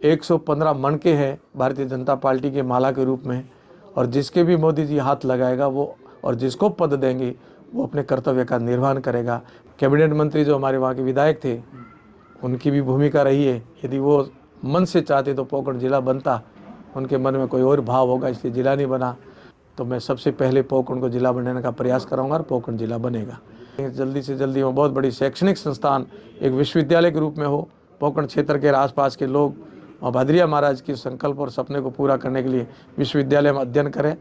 115 मनके हैं भारतीय जनता पार्टी के माला के रूप में, और जिसके भी मोदी जी हाथ लगाएगा वो, और जिसको पद देंगे वो अपने कर्तव्य का निर्वहन करेगा। कैबिनेट मंत्री जो हमारे वहाँ के विधायक थे, उनकी भी भूमिका रही है। यदि वो मन से चाहते तो पोकरण जिला बनता, उनके मन में कोई और भाव होगा इसलिए जिला नहीं बना। तो मैं सबसे पहले पोकरण को जिला बनाने का प्रयास करूँगा और पोकरण जिला बनेगा। जल्दी से जल्दी वो बहुत बड़ी शैक्षणिक संस्थान एक विश्वविद्यालय के रूप में हो, पोकरण क्षेत्र के आसपास के लोग और भादरिया महाराज के संकल्प और सपने को पूरा करने के लिए विश्वविद्यालय में अध्ययन करें।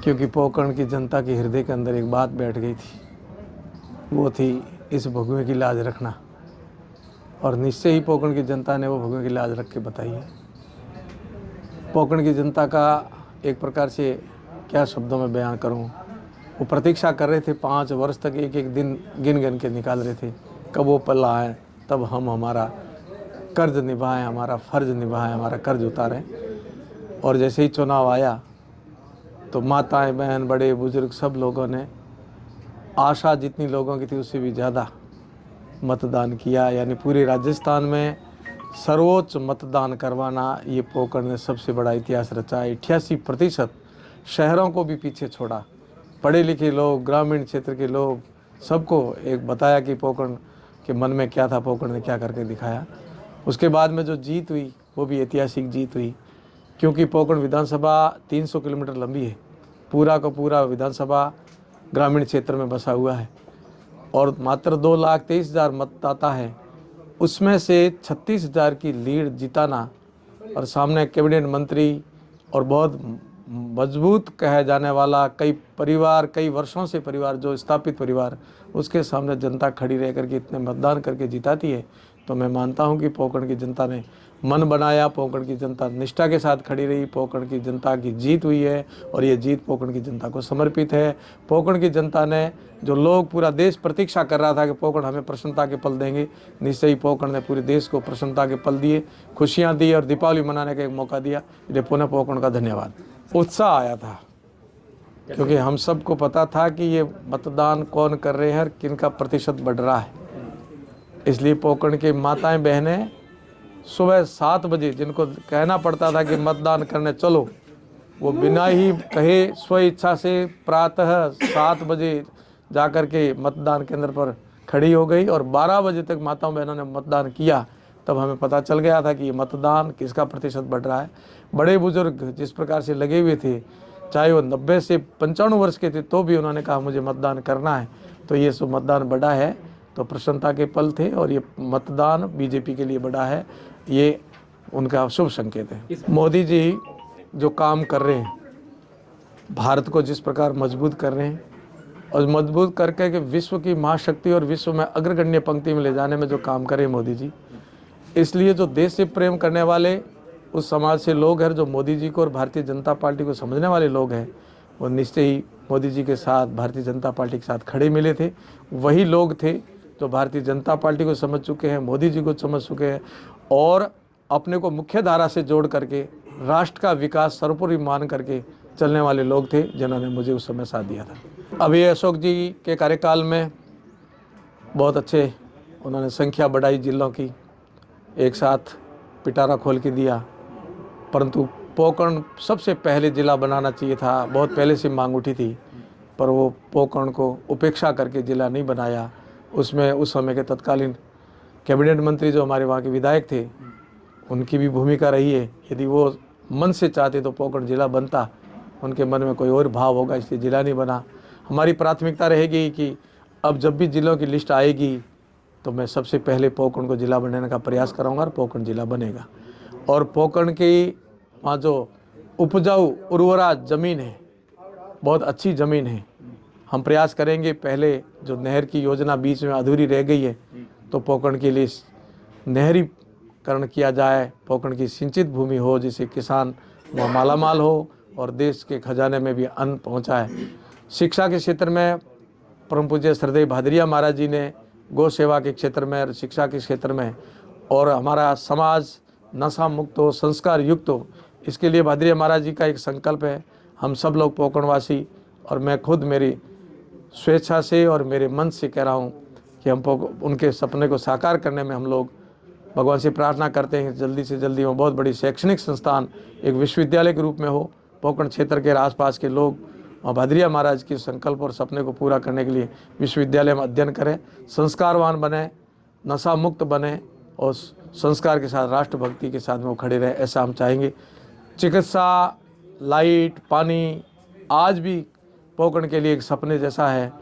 क्योंकि पोकरण की जनता के हृदय के अंदर एक बात बैठ गई थी, वो थी इस भगवे की लाज रखना, और निश्चय ही पोकरण की जनता ने वो भगवे की लाज रख के बताई है। पोकरण की जनता का एक प्रकार से क्या शब्दों में बयान करूं, वो प्रतीक्षा कर रहे थे 5 वर्ष तक, एक एक दिन गिन गिन के निकाल रहे थे, कब वो पल आए तब हम हमारा कर्ज निभाएं, हमारा फ़र्ज निभाएं, हमारा कर्ज उतारें। और जैसे ही चुनाव आया तो माताएं, बहन, बड़े बुजुर्ग सब लोगों ने आशा जितनी लोगों की थी उससे भी ज़्यादा मतदान किया। यानी पूरे राजस्थान में सर्वोच्च मतदान करवाना, ये पोकरण ने सबसे बड़ा इतिहास रचा। 88% शहरों को भी पीछे छोड़ा। पढ़े लिखे लोग, ग्रामीण क्षेत्र के लोग, सबको एक बताया कि पोकरण के मन में क्या था, पोकरण ने क्या करके दिखाया। उसके बाद में जो जीत हुई वो भी ऐतिहासिक जीत हुई, क्योंकि पोकरण विधानसभा 300 किलोमीटर लंबी है। पूरा का पूरा विधानसभा ग्रामीण क्षेत्र में बसा हुआ है और मात्र 2,23,000 मतदाता हैं। उसमें से 36,000 की लीड जिताना, और सामने कैबिनेट मंत्री और बहुत मजबूत कहा जाने वाला कई परिवार, कई वर्षों से परिवार, जो स्थापित परिवार, उसके सामने जनता खड़ी रह करके इतने मतदान करके जिताती है। तो मैं मानता हूं कि पोकरण की जनता ने मन बनाया, पोकरण की जनता निष्ठा के साथ खड़ी रही, पोकरण की जनता की जीत हुई है और ये जीत पोकरण की जनता को समर्पित है। पोकरण की जनता ने, जो लोग पूरा देश प्रतीक्षा कर रहा था कि पोकरण हमें प्रसन्नता के पल देंगे, निश्चय ही पोकरण ने पूरे देश को प्रसन्नता के पल दिए, खुशियाँ दी और दीपावली मनाने का एक मौका दिया। इसलिए पुनः पोकरण का धन्यवाद। उत्साह आया था क्योंकि हम सबको पता था कि ये मतदान कौन कर रहे हैं और किन का प्रतिशत बढ़ रहा है। इसलिए पोकरण के माताएं, बहनें सुबह 7 बजे, जिनको कहना पड़ता था कि मतदान करने चलो, वो बिना ही कहे स्व इच्छा से प्रातः 7 बजे जाकर के मतदान केंद्र पर खड़ी हो गई और 12 बजे तक माताओं बहनों ने मतदान किया। तब हमें पता चल गया था कि ये मतदान किसका प्रतिशत बढ़ रहा है। बड़े बुजुर्ग जिस प्रकार से लगे हुए थे, चाहे वो 90 से 95 वर्ष के थे, तो भी उन्होंने कहा मुझे मतदान करना है। तो ये सब मतदान बढ़ा है, तो प्रसन्नता के पल थे और ये मतदान बीजेपी के लिए बढ़ा है, ये उनका शुभ संकेत है। मोदी जी जो काम कर रहे हैं, भारत को जिस प्रकार मजबूत कर रहे हैं और मजबूत करके कि विश्व की महाशक्ति और विश्व में अग्रगण्य पंक्ति में ले जाने में जो काम करे मोदी जी, इसलिए जो देश से प्रेम करने वाले उस समाज से लोग हैं, जो मोदी जी को और भारतीय जनता पार्टी को समझने वाले लोग हैं, वो निश्चय ही मोदी जी के साथ, भारतीय जनता पार्टी के साथ खड़े मिले थे। वही लोग थे जो भारतीय जनता पार्टी को समझ चुके हैं, मोदी जी को समझ चुके हैं और अपने को मुख्य धारा से जोड़ करके राष्ट्र का विकास सर्वोपरि मान करके चलने वाले लोग थे, जिन्होंने मुझे उस समय साथ दिया था। अभी अशोक जी के कार्यकाल में बहुत अच्छे उन्होंने संख्या बढ़ाई जिलों की, एक साथ पिटारा खोल के दिया, परंतु पोकरण सबसे पहले ज़िला बनाना चाहिए था। बहुत पहले से मांग उठी थी, पर वो पोकरण को उपेक्षा करके ज़िला नहीं बनाया। उसमें उस समय के तत्कालीन कैबिनेट मंत्री जो हमारे वहाँ के विधायक थे, उनकी भी भूमिका रही है। यदि वो मन से चाहते तो पोकरण ज़िला बनता, उनके मन में कोई और भाव होगा इसलिए ज़िला नहीं बना। हमारी प्राथमिकता रहेगी कि अब जब भी ज़िलों की लिस्ट आएगी तो मैं सबसे पहले पोकरण को ज़िला बनाने का प्रयास करूँगा और पोकरण ज़िला बनेगा। और पोकरण की वहाँ जो उपजाऊ उर्वरा ज़मीन है, बहुत अच्छी ज़मीन है, हम प्रयास करेंगे पहले जो नहर की योजना बीच में अधूरी रह गई है तो पोकरण के लिए नहरीकरण किया जाए, पोकरण की सिंचित भूमि हो जिससे किसान वहाँ मालामाल हो और देश के खजाने में भी अन्न पहुँचाए। शिक्षा के क्षेत्र में परम पूज्य श्रद्धेय भादरिया महाराज जी ने गौ सेवा के क्षेत्र में और शिक्षा के क्षेत्र में, और हमारा समाज नशा मुक्त हो, संस्कार युक्त हो, इसके लिए भादरिया महाराज जी का एक संकल्प है। हम सब लोग पोकरणवासी और मैं खुद मेरी स्वेच्छा से और मेरे मन से कह रहा हूँ कि हम उनके सपने को साकार करने में हम लोग भगवान से प्रार्थना करते हैं जल्दी से जल्दी वो बहुत बड़ी शैक्षणिक संस्थान एक विश्वविद्यालय के रूप में हो। पोकरण क्षेत्र के आसपास के लोग भद्रिया महाराज के संकल्प और सपने को पूरा करने के लिए विश्वविद्यालय में अध्ययन करें, संस्कारवान बने, नशा मुक्त बने और संस्कार के साथ राष्ट्रभक्ति के साथ में वो खड़े रहे, ऐसा हम चाहेंगे। चिकित्सा, लाइट, पानी आज भी पोकरण के लिए एक सपने जैसा है।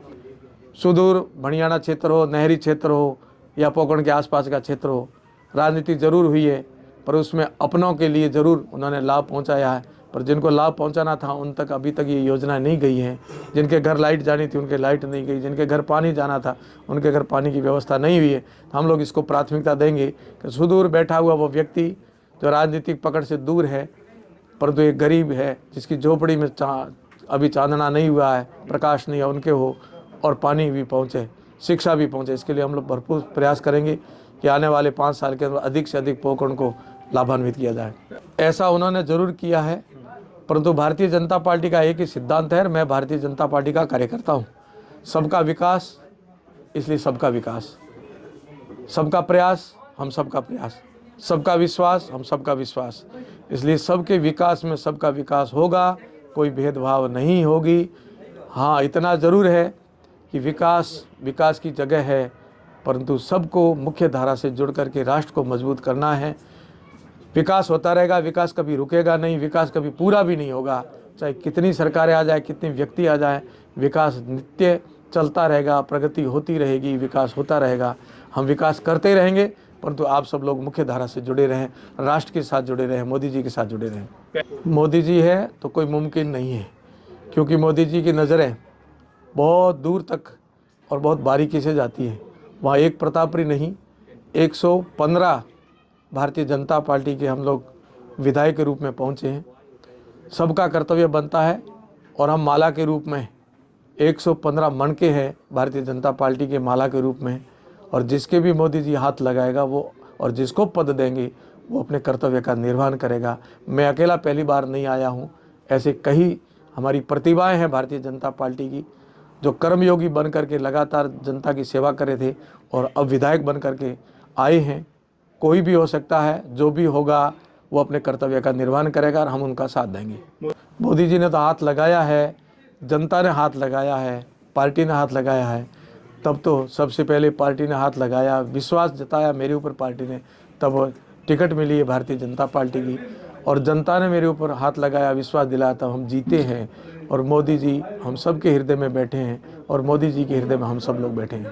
सुदूर भणियाना क्षेत्र हो, नहरी क्षेत्र हो या पोकरण के आसपास का क्षेत्र हो, राजनीति जरूर हुई है पर उसमें अपनों के लिए ज़रूर उन्होंने लाभ पहुंचाया है, पर जिनको लाभ पहुंचाना था उन तक अभी तक ये योजना नहीं गई है। जिनके घर लाइट जानी थी उनके लाइट नहीं गई, जिनके घर पानी जाना था उनके घर पानी की व्यवस्था नहीं हुई है। तो हम लोग इसको प्राथमिकता देंगे कि सुदूर बैठा हुआ वो व्यक्ति जो राजनीतिक पकड़ से दूर है परंतु एक गरीब है जिसकी झोपड़ी में अभी चांदना नहीं हुआ है, प्रकाश नहीं है, उनके हो और पानी भी पहुँचे, शिक्षा भी पहुँचे। इसके लिए हम लोग भरपूर प्रयास करेंगे कि आने वाले 5 साल के अंदर अधिक से अधिक पोकरण को लाभान्वित किया जाए। ऐसा उन्होंने ज़रूर किया है, परंतु भारतीय जनता पार्टी का एक ही सिद्धांत है, मैं भारतीय जनता पार्टी का कार्यकर्ता हूँ। सबका विकास, इसलिए सबका विकास, सबका प्रयास, हम सबका प्रयास, सबका विश्वास, हम सबका विश्वास, इसलिए सबके विकास में सबका विकास होगा, कोई भेदभाव नहीं होगी। हाँ, इतना ज़रूर है कि विकास की जगह है, परंतु सबको मुख्य धारा से जुड़ करके राष्ट्र को मजबूत करना है। विकास होता रहेगा, विकास कभी रुकेगा नहीं, विकास कभी पूरा भी नहीं होगा। चाहे कितनी सरकारें आ जाए, कितने व्यक्ति आ जाए, विकास नित्य चलता रहेगा, प्रगति होती रहेगी, विकास होता रहेगा। हम विकास करते रहेंगे, परंतु आप सब लोग मुख्य धारा से जुड़े रहें, राष्ट्र के साथ जुड़े रहें, मोदी जी के साथ जुड़े रहें। मोदी जी है तो कोई मुमकिन नहीं है, क्योंकि मोदी जी की नज़रें बहुत दूर तक और बहुत बारीकी से जाती है। वहाँ एक प्रतापरी नहीं, 115 भारतीय जनता पार्टी के हम लोग विधायक के रूप में पहुँचे हैं। सबका कर्तव्य बनता है और हम माला के रूप में 115 मणके हैं भारतीय जनता पार्टी के माला के रूप में, और जिसके भी मोदी जी हाथ लगाएगा वो और जिसको पद देंगे वो अपने कर्तव्य का निर्वहन करेगा। मैं अकेला पहली बार नहीं आया हूँ, ऐसे कई हमारी प्रतिभाएं हैं भारतीय जनता पार्टी की जो कर्मयोगी बन करके लगातार जनता की सेवा करे थे और अब विधायक बन करके आए हैं। कोई भी हो सकता है, जो भी होगा वो अपने कर्तव्य का निर्वहन करेगा और हम उनका साथ देंगे। मोदी जी ने तो हाथ लगाया है, जनता ने हाथ लगाया है, पार्टी ने हाथ लगाया है, तब तो सबसे पहले पार्टी ने हाथ लगाया, विश्वास जताया मेरे ऊपर पार्टी ने, तब टिकट मिली है भारतीय जनता पार्टी की, और जनता ने मेरे ऊपर हाथ लगाया, विश्वास दिलाया, तब हम जीते हैं। और मोदी जी हम सब के हृदय में बैठे हैं और मोदी जी के हृदय में हम सब लोग बैठे हैं।